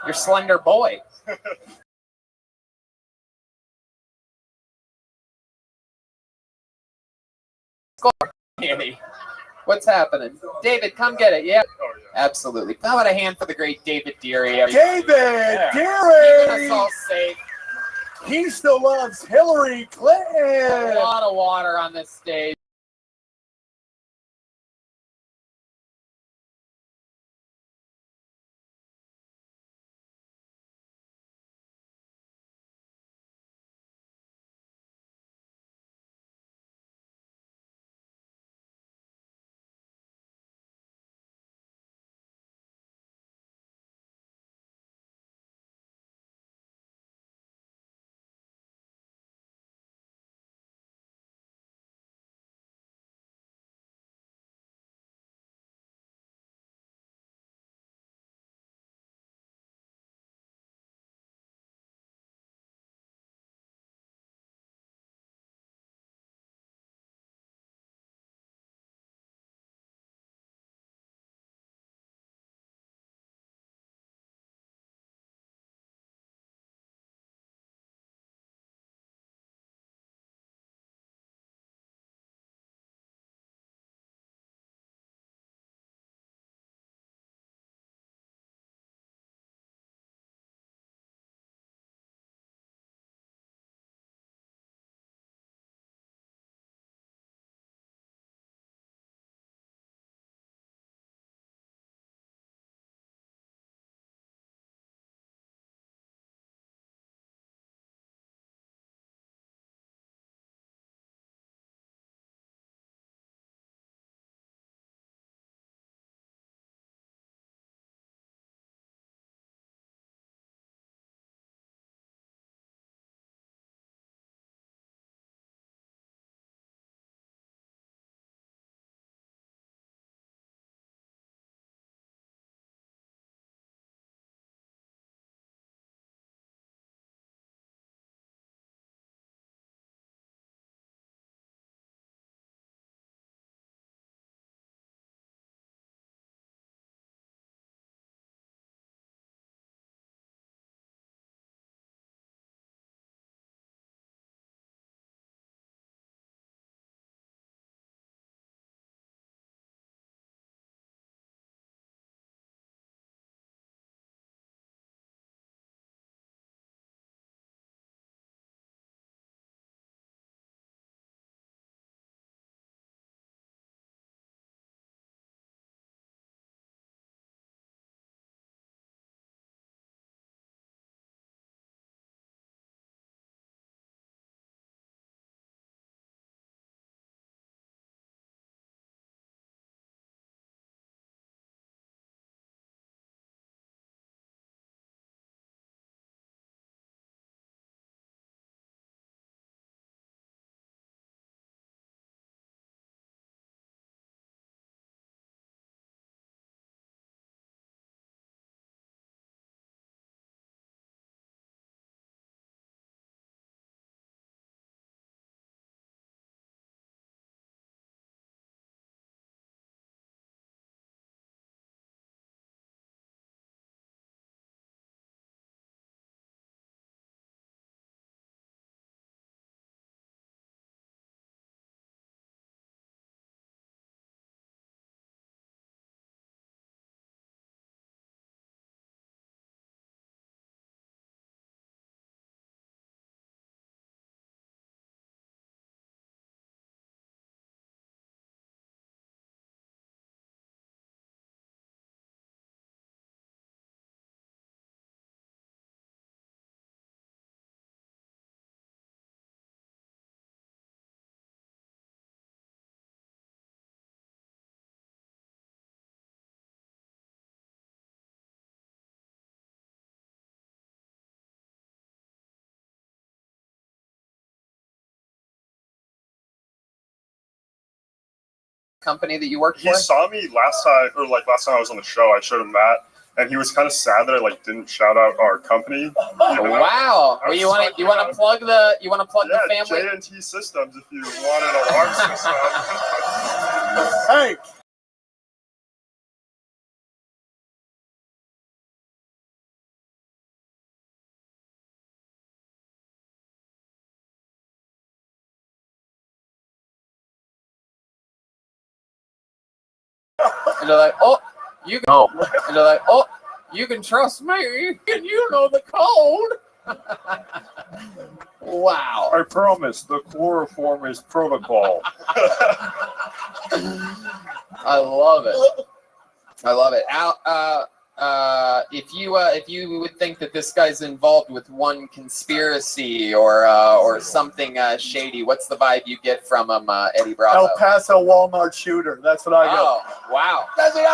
You're slender boy. Andy, what's happening? David, come get it. Yeah, Oh, yeah. absolutely. How about a hand for the great David Deary? David Keeping Deary! us all safe. He still loves Hillary A Clinton! lot of water on this stage. company that you work He for? saw me last time I was on the show. I showed him that, and he was kind of sad that I didn't shout out our company. Wow. Well, you want to plug the family? J&T Systems if you want an alarm system. Hey, And they're like, oh, you can. Oh. And they're like, oh, you can trust me, and you know the code. Wow. I promise the chloroform is protocol. I love it. I love it. If you would think that this guy's involved with one conspiracy or something shady, what's the vibe you get from him, Eddie Bravo? El Paso Walmart shooter. That's what I got. Oh, wow. That's it.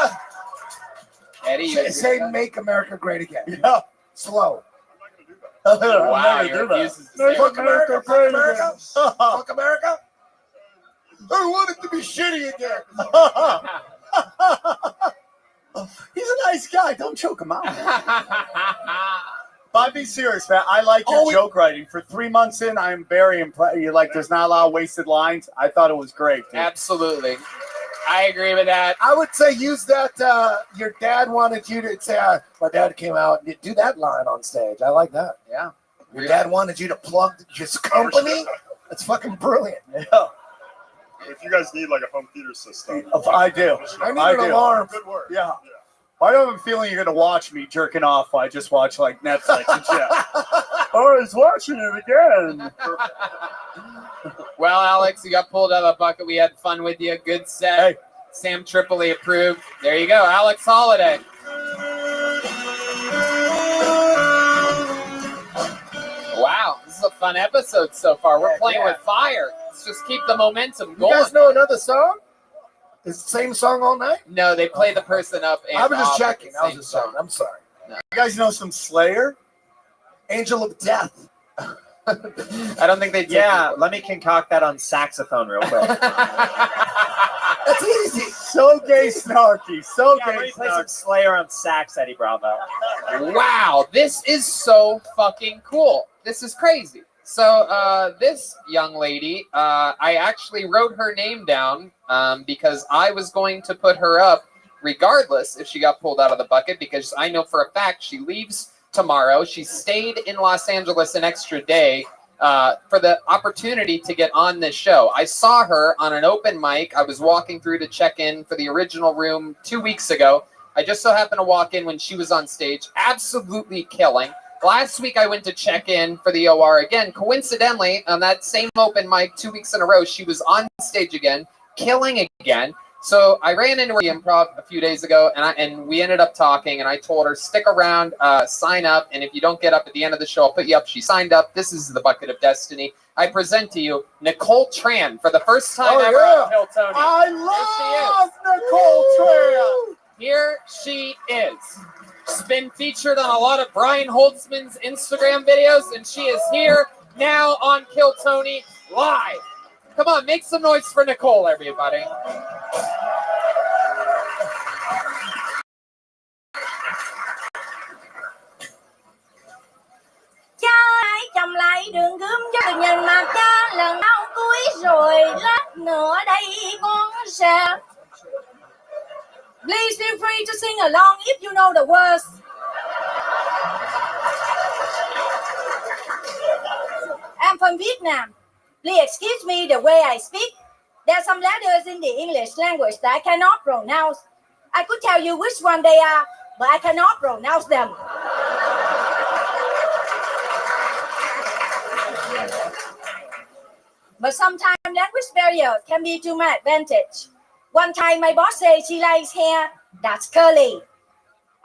Eddie, you Say "Make America Great Again." Yeah. Slow. wow, he refuses to say it. Fuck America. Fuck America. Fuck America. I want it to be shitty again. He's a nice guy. Don't choke him out. But be serious, man. I like your joke writing. For 3 months in, I'm very impressed. There's not a lot of wasted lines. I thought it was great. Dude. Absolutely. I agree with that. I would say use that. Your dad wanted you to say, my dad came out and do that line on stage. I like that. Yeah. Your dad wanted you to plug his company. That's fucking brilliant. Yeah, If you guys need like a home theater system, I do. I need I an do. alarm. good work. Yeah. I have a feeling you're going to watch me jerking off. I just watch like Netflix and shit. Oh, he's watching it again. Well, Alex, you got pulled out of the bucket. We had fun with you. Good set. Hey. Sam Tripoli approved. There you go. Alex Holiday. Wow. This is a fun episode so far. We're playing with fire. Let's just keep the momentum You going. guys know another song? It's the same song all night? No, they play the person up. And I was just off at checking. the I was same just time. saying. I'm sorry. You guys know some Slayer? Angel of Death. I don't think they did. Yeah, let me concoct that on saxophone real quick. That's easy. So gay snarky. So Yeah, let gay me play some snarky. Slayer on sax, Eddie Bravo. Wow, this is so fucking cool. This is crazy. So this young lady, I actually wrote her name down because I was going to put her up regardless if she got pulled out of the bucket, because I know for a fact she leaves tomorrow. She stayed in Los Angeles an extra day for the opportunity to get on this show. I saw her on an open mic. I was walking through to check in for the original room 2 weeks ago. I just so happened to walk in when she was on stage, absolutely killing. Last week, I went to check in for the OR again. Coincidentally, on that same open mic 2 weeks in a row, she was on stage again, killing again. So I ran into her improv a few days ago, and we ended up talking, and I told her, stick around, sign up, and if you don't get up at the end of the show, I'll put you up. She signed up. This is the Bucket of Destiny. I present to you Nicole Tran for the first time ever on Kill Tony. I love Nicole Tran. Here she is. She's been featured on a lot of Brian Holtzman's Instagram videos, and she is here now on Kill Tony live. Come on, make some noise for Nicole, everybody. Hãy chồng lại đường gươm cho từng nhìn mặt cha lần đau cuối rồi lát nữa đây con sẽ. Please feel free to sing along if you know the words. I'm from Vietnam. Please excuse me the way I speak. There are some letters in the English language that I cannot pronounce. I could tell you which one they are, but I cannot pronounce them. But sometimes language barriers can be to my advantage. One time my boss said she likes hair that's curly.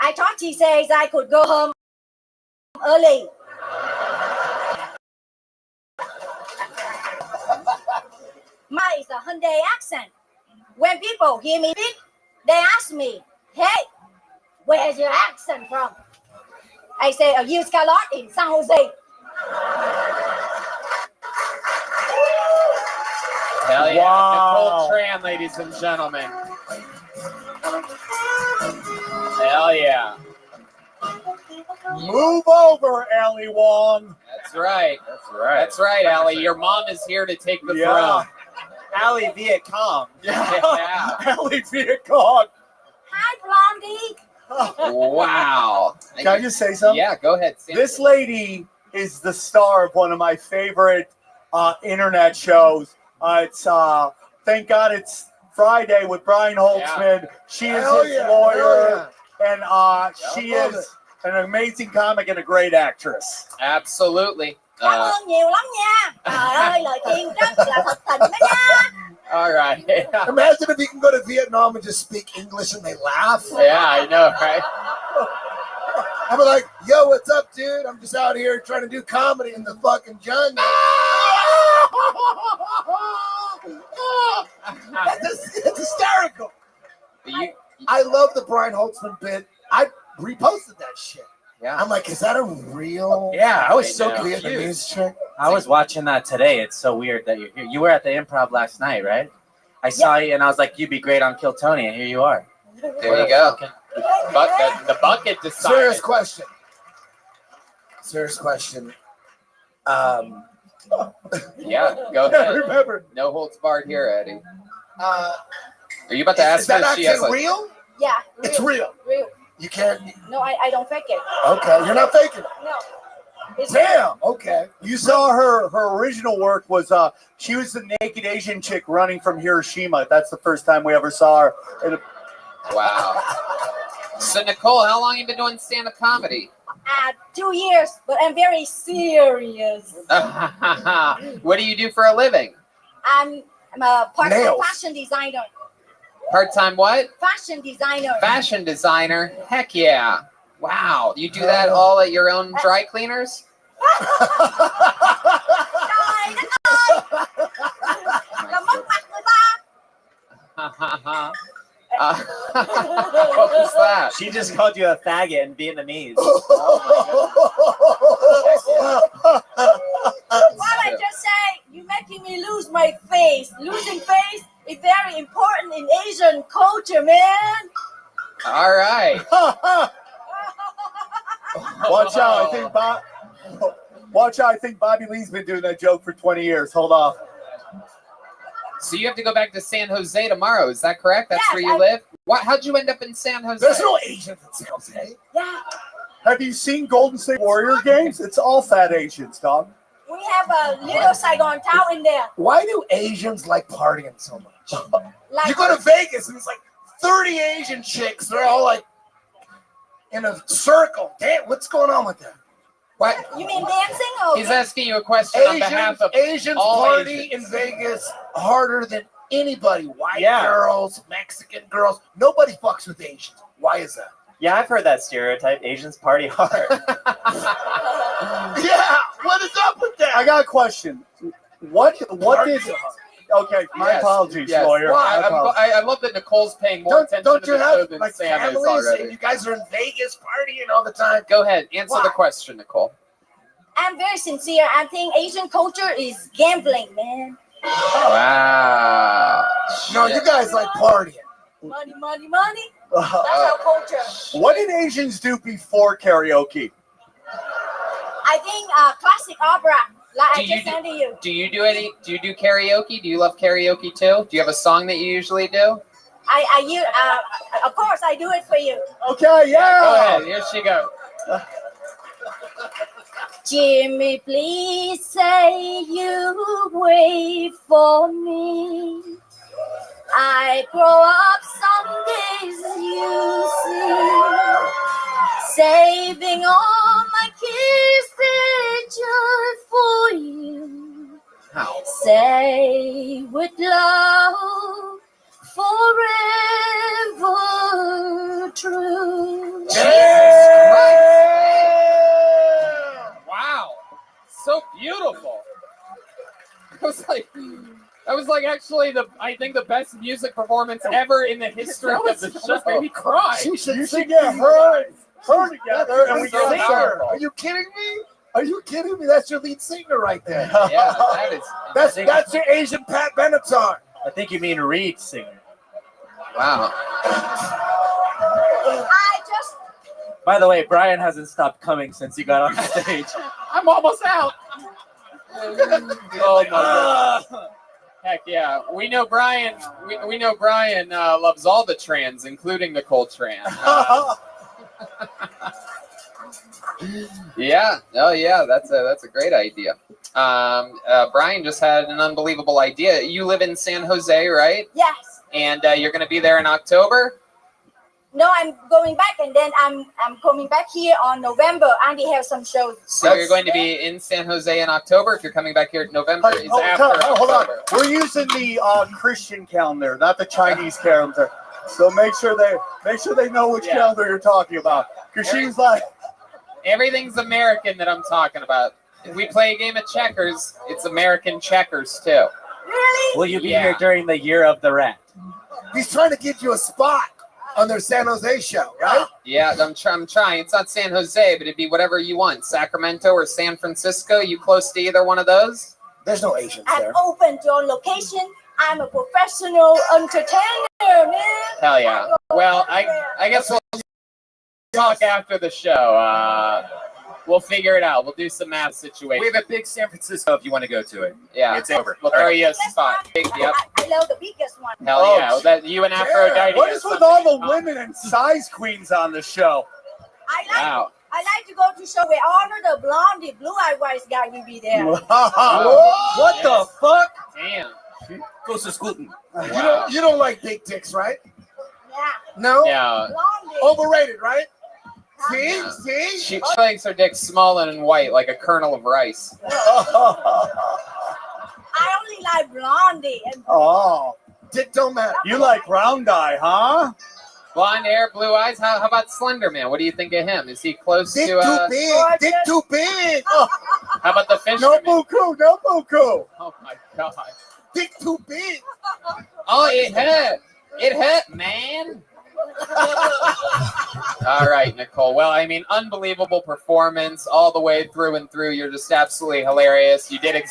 I thought she says I could go home early. Mine is a Hyundai accent. When people hear me speak, they ask me, hey, where's your accent from? I say, I use a lot in San Jose. Hell yeah. Wow. Nicole Tran, ladies and gentlemen. Hell yeah. Move over, Ellie Wong. That's right. That's right. That's right, Allie. Your mom is here to take the Yeah. throne. Allie Viet Cong. Yeah. Ellie Viet Cong. Hi, Blondie. Wow. Can I just say something? Yeah, go ahead. Sam. This lady is the star of one of my favorite internet shows. It's thank God it's Friday with Brian Holtzman. She is Hell his yeah, lawyer, hell and she Love is an amazing comic and a great actress. Absolutely. Cảm ơn nhiều lắm nha. Trời ơi, lời khuyên rất là thật tình đó nha. All right. Imagine if you can go to Vietnam and just speak English and they laugh. Yeah, I know, right? I'll be like, yo, what's up, dude? I'm just out here trying to do comedy in the fucking jungle. It's hysterical. I love the Brian Holtzman bit. I reposted that shit. Yeah. I'm like, is that a real Yeah, I was so I know. Vietnamese chick? I was watching that today. It's so weird that you're here. You were at the Improv last night, right? I saw you and I was like, you'd be great on Kill Tony, and here you are. There you go. The bucket decided. Serious question. Serious question. Yeah, go Yeah, ahead. remember. No holds barred here, Eddie. Uh, Are you about to ask is that her if she accent has a... real? Yeah, It's real. real. You can't. No, I don't fake it. Okay, you're not faking it. No. It's Damn. Okay. You saw her original work was she was the naked Asian chick running from Hiroshima. That's the first time we ever saw her. And Wow. So, Nicole, how long have you been doing stand-up comedy? 2 years, but I'm very serious. What do you do for a living? I'm a part-time Nails. fashion designer. Part-time what? Fashion designer. Fashion designer. Heck yeah. Wow. You do that all at your own dry cleaners? Trời đất ơi! Làm mất mặt người ta. What was that? She just called you a faggot in Vietnamese. What I just say, you making me lose my face. Losing face is very important in Asian culture, man. All right. watch out! I think Bobby Lee's been doing that joke for 20 years. Hold off. So you have to go back to San Jose tomorrow. Is that correct? That's Yes, where you live? What? How'd you end up in San Jose? There's no Asians in San Jose. Yeah, Have you seen Golden State Warrior games? It's all fat Asians, dog. we have a little Saigon town in there. Why do Asians like partying so much? Like, You go to Vegas and it's like 30 Asian chicks. They're all like in a circle. Damn, what's going on with that? What? you mean dancing or? He's asking you a question on behalf of Asians all party Asians. in Vegas harder than anybody. White Yeah. girls, Mexican girls. Nobody fucks with Asians. Why is that? Yeah, I've heard that stereotype. Asians party hard. Yeah, what is up with that? I got a question. What did? Okay, my Yes, apologies, yes. lawyer. Why? My apologies. I love that Nicole's paying more attention Don't to you the show have than like Sam is families already. and you guys are in Vegas partying all the time? Go ahead, answer Why? the question, Nicole. I'm very sincere. I think Asian culture is gambling, man. Wow. No, you guys like partying. Money, money, money. That's our culture. What did Asians do before karaoke? I think classic opera, like Do I you just do- said to you. Do you do karaoke? Do you love karaoke too? Do you have a song that you usually do? Of course, I do it for you. Okay, Go yeah. ahead. Here she goes. Jimmy, please say you wait for me. I grow up some days, you see, saving all my kisses just for you. How? Say with love, forever true. Wow. So beautiful. That was like actually I think the best music performance ever in the history of the show. Made me cry. You should get her together and we So can sing. powerful. Are you kidding me? Are you kidding me? That's your lead singer right there. Yeah, that is. That's your Asian Pat Benatar. I think you mean Reed singer. Wow. I just By the way, Brian hasn't stopped coming since you got on stage. I'm almost out. Oh my God. Heck yeah. We know Brian. We know Brian loves all the trans, including Nicole Tran. Yeah. Oh yeah. That's a great idea. Brian just had an unbelievable idea. You live in San Jose, right? yes. And you're going to be there in October. No, I'm going back, and then I'm coming back here on November, and they have some shows. So you're going to be in San Jose in October. If you're coming back here in November, Hey, is after hold on. October. We're using the Christian calendar, not the Chinese calendar. So make sure they know which Yeah. calendar you're talking about. Because she's like, Everything's American that I'm talking about. If we play a game of checkers, it's American checkers too. Really? Will you be Yeah. here during the year of the rat? He's trying to get you a spot on their San Jose show, right? Yeah, I'm trying. It's not San Jose, but it'd be whatever you want. Sacramento or San Francisco. You close to either one of those? There's no Asians I'm there. open to your location. I'm a professional entertainer, man. Hell yeah. Well, I guess we'll talk after the show. We'll figure it out. We'll do some math situation. We have a big San Francisco if you want to go to it. Yeah, It's over. we'll throw you a spot. Yep. I love the biggest one. Hell yeah. Well, that you and Aphrodite. what got is with something all in the common. women and size queens on the show? Wow. I like to go to show where all of the blondie, blue-eyed white guy will be there. What the fuck? Damn. Go to Scootin. Wow. You don't like big dicks, right? Yeah, No? Yeah. blondie. Overrated, right? See? Yeah. See? She likes her dick small and white, like a kernel of rice. I only like blondie. And Oh, Dick don't matter. you like round eye, huh? Blonde hair, blue eyes. How about Slender Man? What do you think of him? Is he close Dick to? too big. Dick too big. How about the No fisherman? buku, no buku. Oh my God. Dick too big. Oh, it hurt. It hurt, man. All right, Nicole. Well, I mean, unbelievable performance all the way through and through. You're just absolutely hilarious. You did